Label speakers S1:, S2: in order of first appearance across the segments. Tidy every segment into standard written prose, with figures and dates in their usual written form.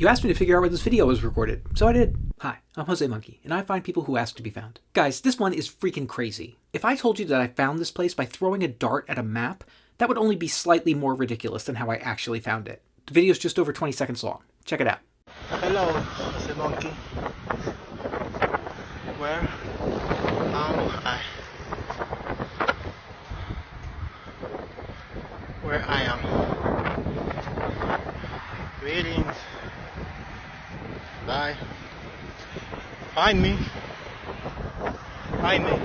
S1: You asked me to figure out where this video was recorded, so I did. Hi, I'm josemonkey, and I find people who ask to be found. Guys, this one is freaking crazy. If I told you that I found this place by throwing a dart at a map, that would only be slightly more ridiculous than how I actually found it. The video is just over 20 seconds long. Check it out.
S2: Hello, josemonkey. Where am I? Where I am. Waiting. Bye. Find me. Find me.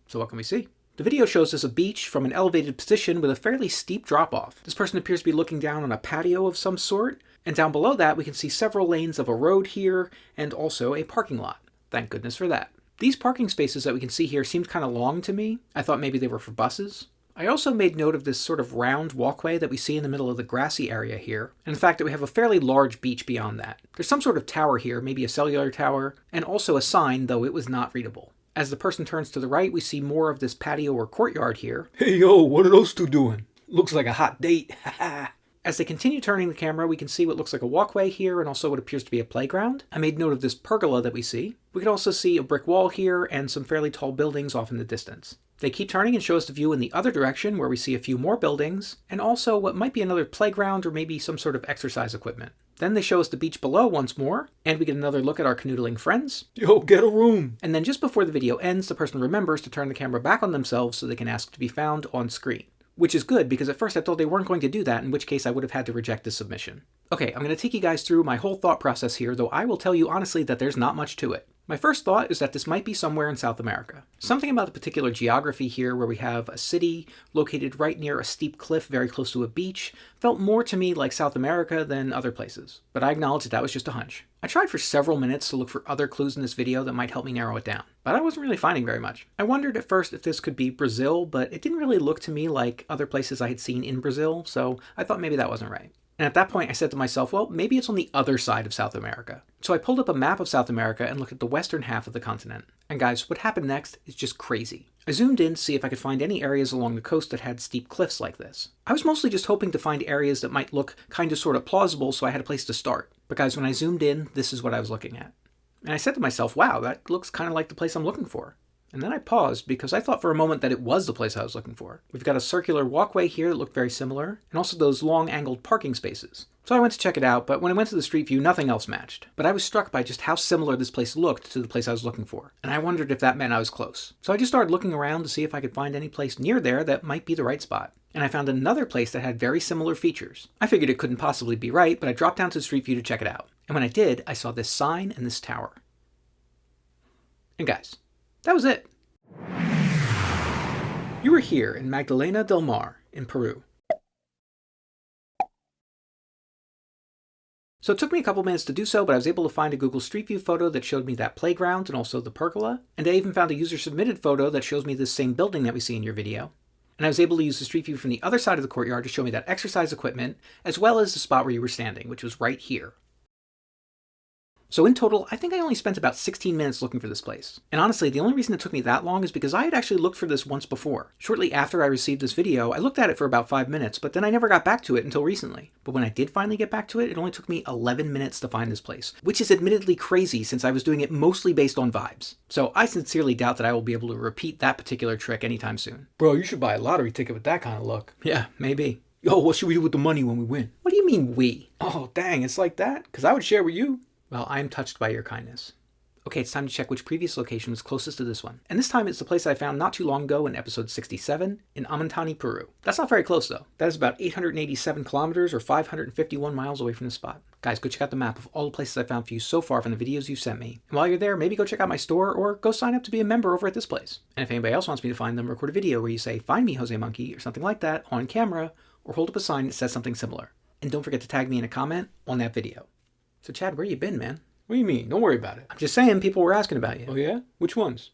S1: So what can we see? The video shows us a beach from an elevated position with a fairly steep drop-off. This person appears to be looking down on a patio of some sort, and down below that we can see several lanes of a road here, and also a parking lot. Thank goodness for that. These parking spaces that we can see here seemed kind of long to me. I thought maybe they were for buses. I also made note of this sort of round walkway that we see in the middle of the grassy area here, and the fact that we have a fairly large beach beyond that. There's some sort of tower here, maybe a cellular tower, and also a sign, though it was not readable. As the person turns to the right, we see more of this patio or courtyard here.
S3: Hey yo, what are those two doing? Looks like a hot date.
S1: As they continue turning the camera, we can see what looks like a walkway here and also what appears to be a playground. I made note of this pergola that we see. We can also see a brick wall here and some fairly tall buildings off in the distance. They keep turning and show us the view in the other direction where we see a few more buildings and also what might be another playground or maybe some sort of exercise equipment. Then they show us the beach below once more, and we get another look at our canoodling friends.
S3: Yo, get a room.
S1: And then just before the video ends, the person remembers to turn the camera back on themselves so they can ask to be found on screen. Which is good, because at first I thought they weren't going to do that, in which case I would have had to reject this submission. Okay, I'm going to take you guys through my whole thought process here, though I will tell you honestly that there's not much to it. My first thought is that this might be somewhere in South America. Something about the particular geography here, where we have a city located right near a steep cliff very close to a beach, felt more to me like South America than other places. But I acknowledge that was just a hunch. I tried for several minutes to look for other clues in this video that might help me narrow it down, but I wasn't really finding very much. I wondered at first if this could be Brazil, but it didn't really look to me like other places I had seen in Brazil, so I thought maybe that wasn't right. And at that point, I said to myself, well, maybe it's on the other side of South America. So I pulled up a map of South America and looked at the western half of the continent. And guys, what happened next is just crazy. I zoomed in to see if I could find any areas along the coast that had steep cliffs like this. I was mostly just hoping to find areas that might look kind of sort of plausible so I had a place to start. But guys, when I zoomed in, this is what I was looking at. And I said to myself, wow, that looks kind of like the place I'm looking for. And then I paused because I thought for a moment that it was the place I was looking for. We've got a circular walkway here that looked very similar, and also those long angled parking spaces. So I went to check it out, but when I went to the street view, nothing else matched. But I was struck by just how similar this place looked to the place I was looking for, and I wondered if that meant I was close. So I just started looking around to see if I could find any place near there that might be the right spot. And I found another place that had very similar features. I figured it couldn't possibly be right, but I dropped down to the street view to check it out. And when I did, I saw this sign and this tower. And guys, that was it. You were here in Magdalena del Mar in Peru. So it took me a couple minutes to do so, but I was able to find a Google Street View photo that showed me that playground and also the pergola. And I even found a user-submitted photo that shows me this same building that we see in your video. And I was able to use the Street View from the other side of the courtyard to show me that exercise equipment, as well as the spot where you were standing, which was right here. So in total, I think I only spent about 16 minutes looking for this place. And honestly, the only reason it took me that long is because I had actually looked for this once before. Shortly after I received this video, I looked at it for about 5 minutes, but then I never got back to it until recently. But when I did finally get back to it, it only took me 11 minutes to find this place, which is admittedly crazy since I was doing it mostly based on vibes. So I sincerely doubt that I will be able to repeat that particular trick anytime soon.
S3: Bro, you should buy a lottery ticket with that kind of luck.
S1: Yeah, maybe.
S3: Yo, what should we do with the money when we win?
S1: What do you mean we?
S3: Oh, dang, it's like that? Because I would share with you.
S1: Well, I am touched by your kindness. Okay, it's time to check which previous location was closest to this one. And this time it's the place I found not too long ago in episode 67 in Amintani, Peru. That's not very close though. That is about 887 kilometers or 551 miles away from the spot. Guys, go check out the map of all the places I found for you so far from the videos you've sent me. And while you're there, maybe go check out my store or go sign up to be a member over at this place. And if anybody else wants me to find them, record a video where you say, "Find me, josemonkey," or something like that on camera, or hold up a sign that says something similar. And don't forget to tag me in a comment on that video. So Chad, where you been, man?
S3: What do you mean? Don't worry about it.
S1: I'm just saying, people were asking about you.
S3: Oh yeah? Which ones?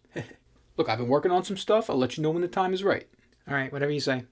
S3: Look, I've been working on some stuff. I'll let you know when the time is right.
S1: All right, whatever you say.